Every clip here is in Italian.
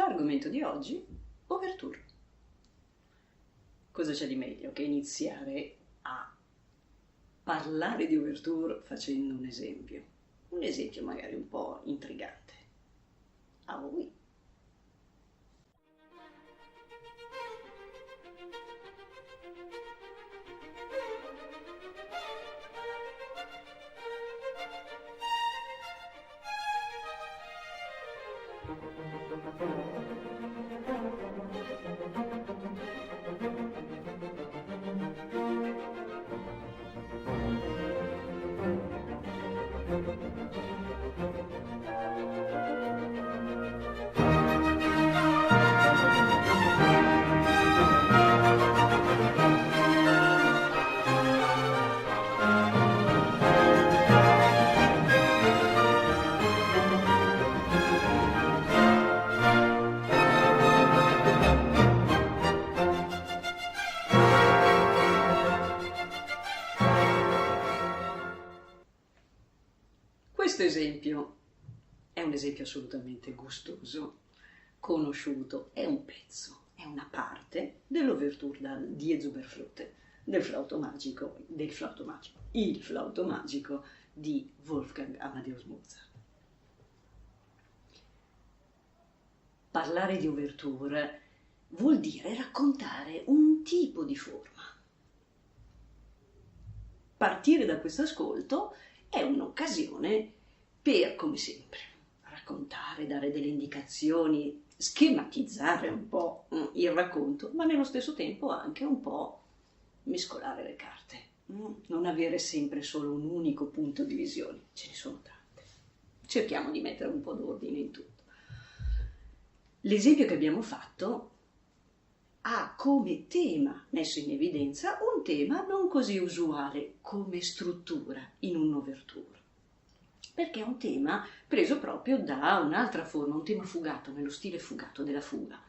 L'argomento di oggi, Ouverture. Cosa c'è di meglio che iniziare a parlare di Ouverture facendo un esempio magari un po' intrigante. Ah oui. Questo esempio è un esempio assolutamente gustoso, conosciuto, è un pezzo, è una parte dell'Ouverture dal Die Zauberflöte, il flauto magico di Wolfgang Amadeus Mozart. Parlare di Ouverture vuol dire raccontare un tipo di forma. Partire da questo ascolto è un'occasione per, come sempre, raccontare, dare delle indicazioni, schematizzare un po' il racconto, ma nello stesso tempo anche un po' mescolare le carte. Non avere sempre solo un unico punto di visione, ce ne sono tante. Cerchiamo di mettere un po' d'ordine in tutto. L'esempio che abbiamo fatto ha come tema messo in evidenza un tema non così usuale come struttura in un'ouverture, perché è un tema preso proprio da un'altra forma, un tema fugato, nello stile fugato della fuga.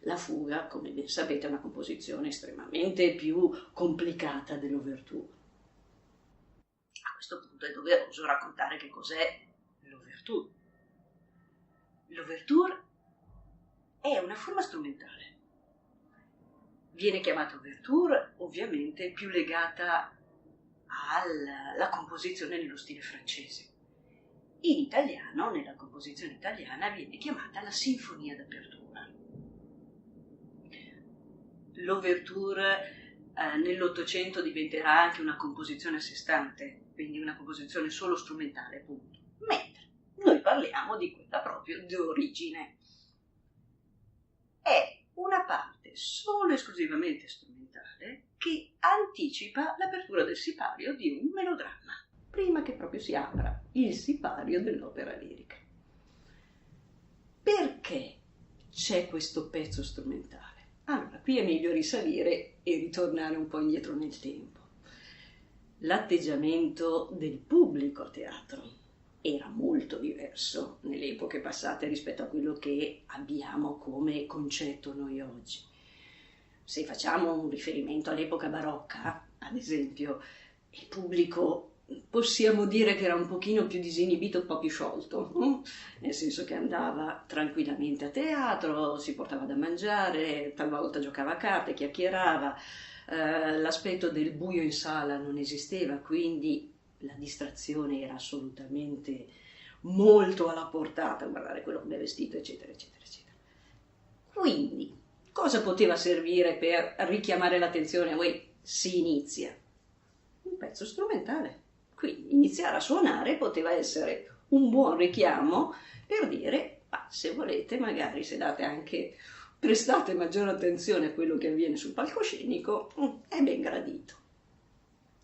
La fuga, come ben sapete, è una composizione estremamente più complicata dell'ouverture. A questo punto è doveroso raccontare che cos'è l'ouverture. L'ouverture è una forma strumentale. Viene chiamata ouverture ovviamente più legata alla composizione nello stile francese. In italiano, nella composizione italiana, viene chiamata la sinfonia d'apertura. L'ouverture nell'Ottocento diventerà anche una composizione a sé stante, quindi una composizione solo strumentale, appunto. Mentre noi parliamo di quella proprio di origine. È una parte solo e esclusivamente strumentale che anticipa l'apertura del sipario di un melodramma, prima che proprio si apra il sipario dell'opera lirica. Perché c'è questo pezzo strumentale? Allora, qui è meglio risalire e ritornare un po' indietro nel tempo. L'atteggiamento del pubblico a teatro era molto diverso nelle epoche passate rispetto a quello che abbiamo come concetto noi oggi. Se facciamo un riferimento all'epoca barocca, ad esempio, il pubblico possiamo dire che era un pochino più disinibito, un po' più sciolto, nel senso che andava tranquillamente a teatro, si portava da mangiare, talvolta giocava a carte, chiacchierava, l'aspetto del buio in sala non esisteva, quindi la distrazione era assolutamente molto alla portata, guardare quello come è vestito, eccetera, eccetera, eccetera. Quindi, cosa poteva servire per richiamare l'attenzione? Si inizia. Un pezzo strumentale. Quindi iniziare a suonare poteva essere un buon richiamo per dire, se volete, magari se date anche, prestate maggiore attenzione a quello che avviene sul palcoscenico, è ben gradito.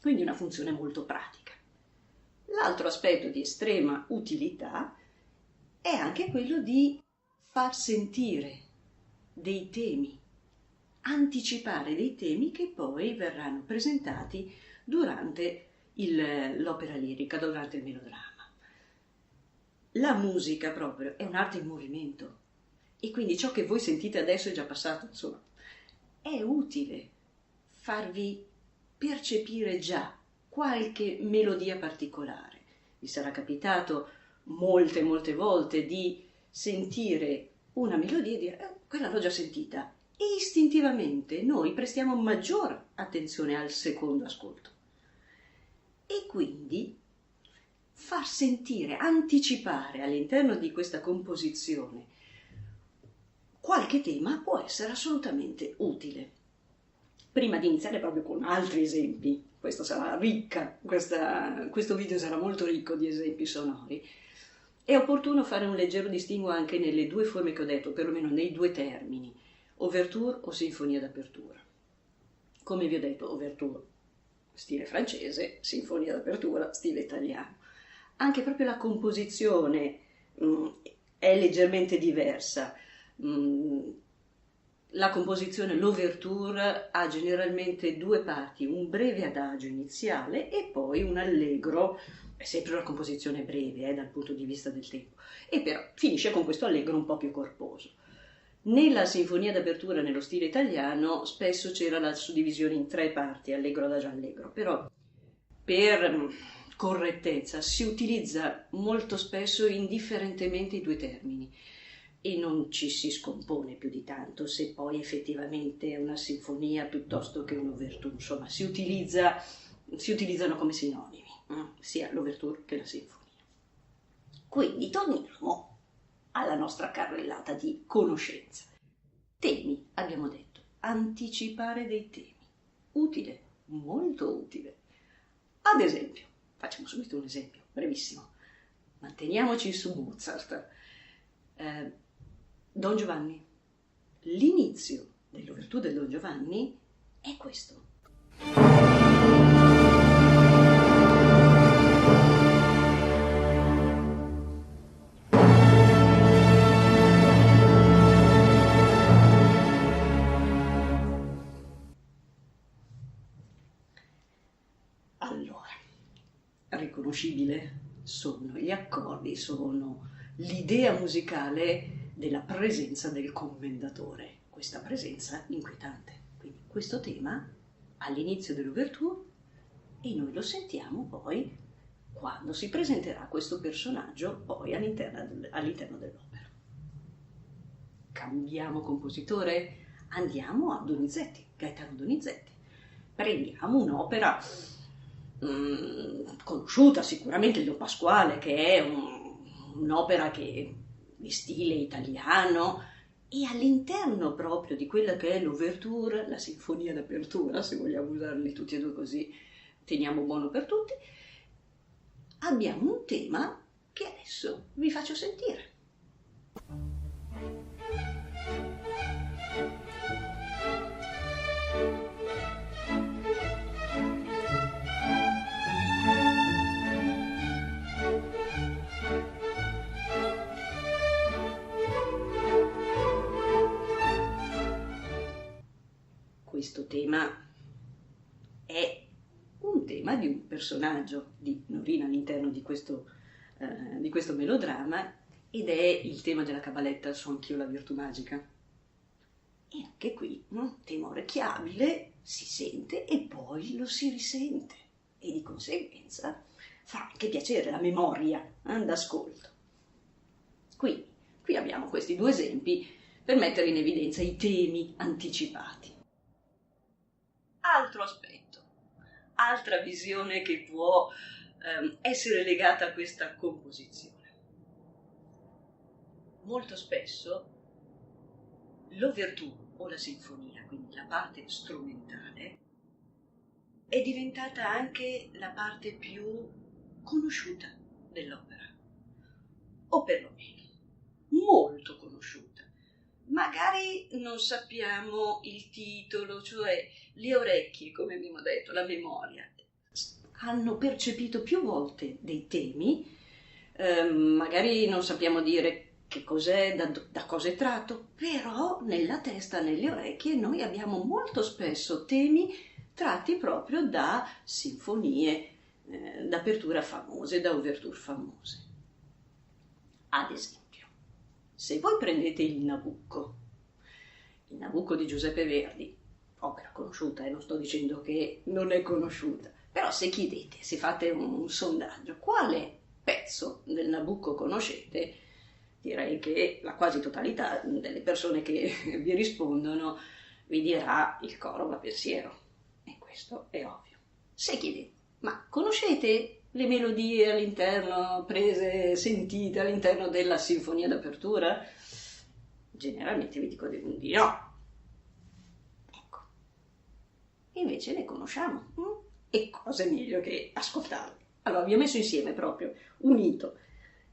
Quindi una funzione molto pratica. L'altro aspetto di estrema utilità è anche quello di far sentire dei temi, anticipare dei temi che poi verranno presentati durante l'opera lirica, durante il melodramma. La musica proprio è un'arte in movimento e quindi ciò che voi sentite adesso è già passato, insomma. È utile farvi percepire già qualche melodia particolare. Vi sarà capitato molte volte di sentire una melodia e dire quella l'ho già sentita, e istintivamente noi prestiamo maggior attenzione al secondo ascolto. E quindi far sentire, anticipare all'interno di questa composizione qualche tema può essere assolutamente utile. Prima di iniziare proprio con altri esempi, questo video sarà molto ricco di esempi sonori, è opportuno fare un leggero distinguo anche nelle due forme che ho detto, perlomeno nei due termini, ouverture o sinfonia d'apertura. Come vi ho detto, ouverture stile francese, sinfonia d'apertura stile italiano. Anche proprio la composizione è leggermente diversa. La composizione, l'ouverture, ha generalmente due parti, un breve adagio iniziale e poi un allegro, è sempre una composizione breve dal punto di vista del tempo, e però finisce con questo allegro un po' più corposo. Nella sinfonia d'apertura, nello stile italiano, spesso c'era la suddivisione in tre parti, allegro, adagio, allegro, però per correttezza si utilizza molto spesso indifferentemente i due termini e non ci si scompone più di tanto se poi effettivamente è una sinfonia piuttosto che un'ouverture. Insomma, si utilizzano come sinonimi, sia l'ouverture che la sinfonia. Quindi torniamo alla nostra carrellata di conoscenza. Temi, abbiamo detto, anticipare dei temi. Utile, molto utile. Ad esempio, facciamo subito un esempio, brevissimo. Manteniamoci su Mozart. Don Giovanni. L'inizio dell'ouverture del Don Giovanni è questo. Allora, riconoscibile sono gli accordi, sono l'idea musicale della presenza del commendatore, questa presenza inquietante. Quindi questo tema all'inizio dell'ouverture e noi lo sentiamo poi quando si presenterà questo personaggio poi all'interno dell'opera. Cambiamo compositore, andiamo a Donizetti, Gaetano Donizetti. Prendiamo un'opera conosciuta sicuramente, il Don Pasquale, che è un'opera di stile italiano, e all'interno proprio di quella che è l'ouverture, la sinfonia d'apertura, se vogliamo usarli tutti e due così teniamo buono per tutti, abbiamo un tema che adesso vi faccio sentire. Questo tema è un tema di un personaggio di Norina all'interno di questo melodramma, ed è il tema della cabaletta So anch'io la virtù magica. E anche qui tema orecchiabile, si sente e poi lo si risente, e di conseguenza fa anche piacere la memoria d'ascolto. Qui abbiamo questi due esempi per mettere in evidenza i temi anticipati. Altro aspetto, altra visione che può essere legata a questa composizione. Molto spesso l'ouverture o la sinfonia, quindi la parte strumentale, è diventata anche la parte più conosciuta dell'opera, o perlomeno molto conosciuta. Magari non sappiamo il titolo, cioè le orecchie, come abbiamo detto, la memoria, hanno percepito più volte dei temi, magari non sappiamo dire che cos'è, da cosa è tratto, però nella testa, nelle orecchie, noi abbiamo molto spesso temi tratti proprio da sinfonie d'apertura famose, da ouverture famose. Ad esempio, se voi prendete il Nabucco di Giuseppe Verdi, opera conosciuta, e non sto dicendo che non è conosciuta, però se chiedete, se fate un sondaggio, quale pezzo del Nabucco conoscete, direi che la quasi totalità delle persone che vi rispondono vi dirà il coro va pensiero, e questo è ovvio. Se chiedete, ma conoscete le melodie all'interno, prese, sentite all'interno della sinfonia d'apertura? Generalmente vi dico di no. Ecco, invece le conosciamo, e cosa è meglio che ascoltarle? Allora vi ho messo insieme proprio, unito,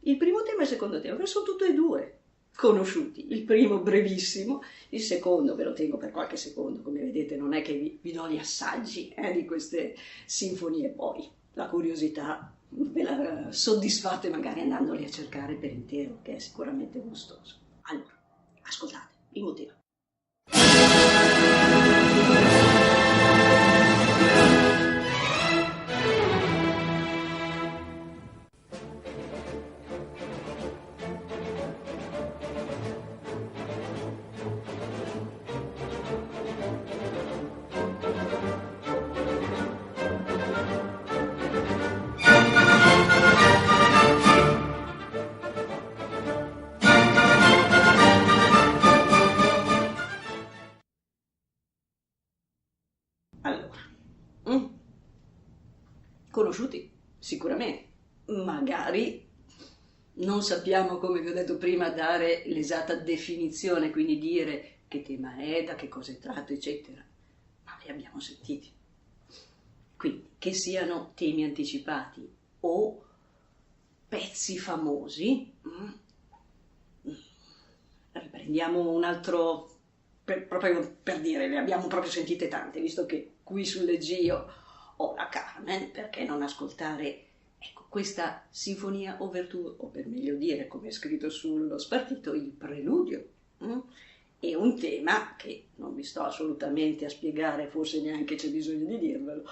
il primo tema e il secondo tema, perché sono tutti e due conosciuti. Il primo brevissimo, il secondo ve lo tengo per qualche secondo, come vedete non è che vi do gli assaggi di queste sinfonie, poi la curiosità ve la soddisfate magari andandoli a cercare per intero, che è sicuramente gustoso. Allora, ascoltate, primo tema. Allora, conosciuti sicuramente, magari non sappiamo, come vi ho detto prima, dare l'esatta definizione, quindi dire che tema è, da che cosa è tratto, eccetera, ma li abbiamo sentiti. Quindi, che siano temi anticipati o pezzi famosi, riprendiamo un altro, proprio per dire, le abbiamo proprio sentite tante, visto che qui sull'Egio ho la Carmen, perché non ascoltare, ecco, questa sinfonia ouverture, o per meglio dire, come è scritto sullo spartito, il preludio. È un tema che non vi sto assolutamente a spiegare, forse neanche c'è bisogno di dirvelo,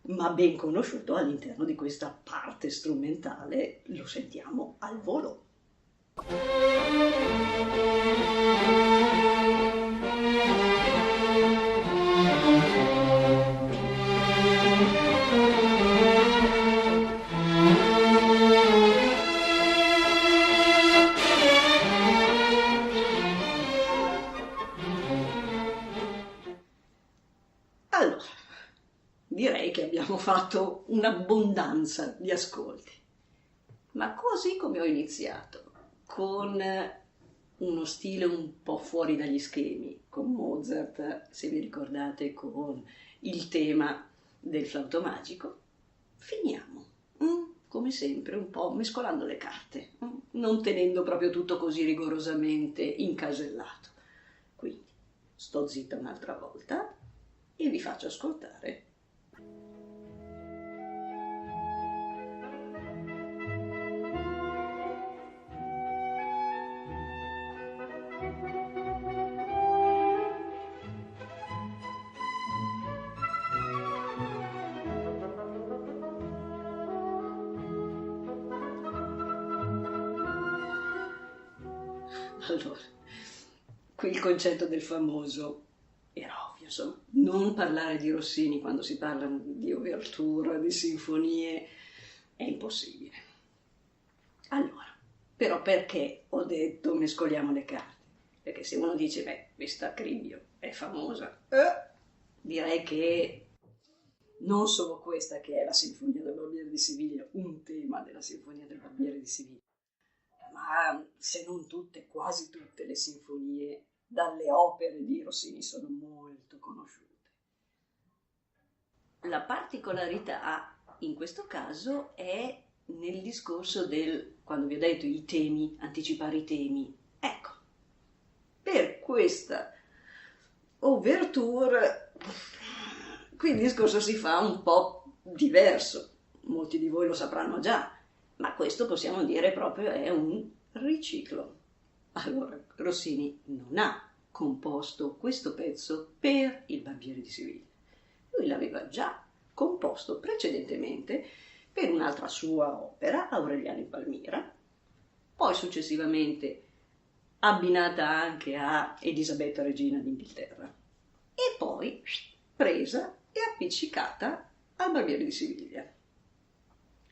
ma ben conosciuto all'interno di questa parte strumentale, lo sentiamo al volo. Allora, direi che abbiamo fatto un'abbondanza di ascolti, ma così come ho iniziato, con uno stile un po' fuori dagli schemi, con Mozart, se vi ricordate, con il tema del flauto magico, finiamo, come sempre, un po' mescolando le carte, non tenendo proprio tutto così rigorosamente incasellato. Quindi sto zitta un'altra volta e vi faccio ascoltare. Allora, qui il concetto del famoso era ovvio, insomma, non parlare di Rossini quando si parla di ouverture, di sinfonie, è impossibile. Allora, però perché ho detto mescoliamo le carte? Perché se uno dice, beh, questa Cribbio è famosa, direi che non solo questa che è la Sinfonia del Barbiere di Siviglia, un tema della Sinfonia del Barbiere di Siviglia, ma se non tutte, quasi tutte le sinfonie dalle opere di Rossini sono molto conosciute. La particolarità in questo caso è nel discorso del, quando vi ho detto i temi, anticipare i temi. Ecco, per questa ouverture qui il discorso si fa un po' diverso, molti di voi lo sapranno già, ma questo possiamo dire proprio è un riciclo. Allora, Rossini non ha composto questo pezzo per il Barbiere di Siviglia. Lui l'aveva già composto precedentemente per un'altra sua opera, Aureliano in Palmira, poi successivamente abbinata anche a Elisabetta Regina d'Inghilterra, e poi presa e appiccicata al Barbiere di Siviglia.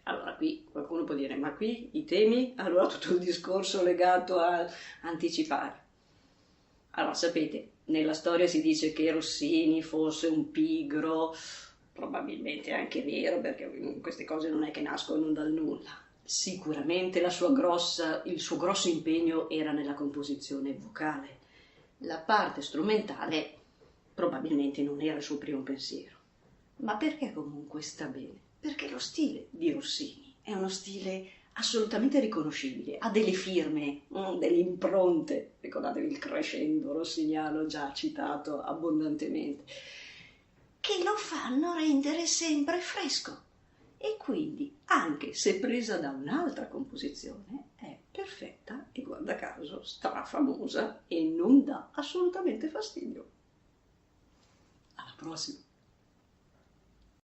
Allora qui qualcuno può dire, ma qui i temi? Allora tutto il discorso legato a anticipare. Allora sapete, nella storia si dice che Rossini fosse un pigro, probabilmente è anche vero perché queste cose non è che nascono dal nulla. Sicuramente il suo grosso impegno era nella composizione vocale. La parte strumentale probabilmente non era il suo primo pensiero. Ma perché comunque sta bene? Perché lo stile di Rossini è uno stile assolutamente riconoscibile, ha delle firme, delle impronte, ricordatevi il crescendo rossiniano già citato abbondantemente, che lo fanno rendere sempre fresco. E quindi, anche se presa da un'altra composizione, è perfetta e guarda caso strafamosa e non dà assolutamente fastidio. Alla prossima!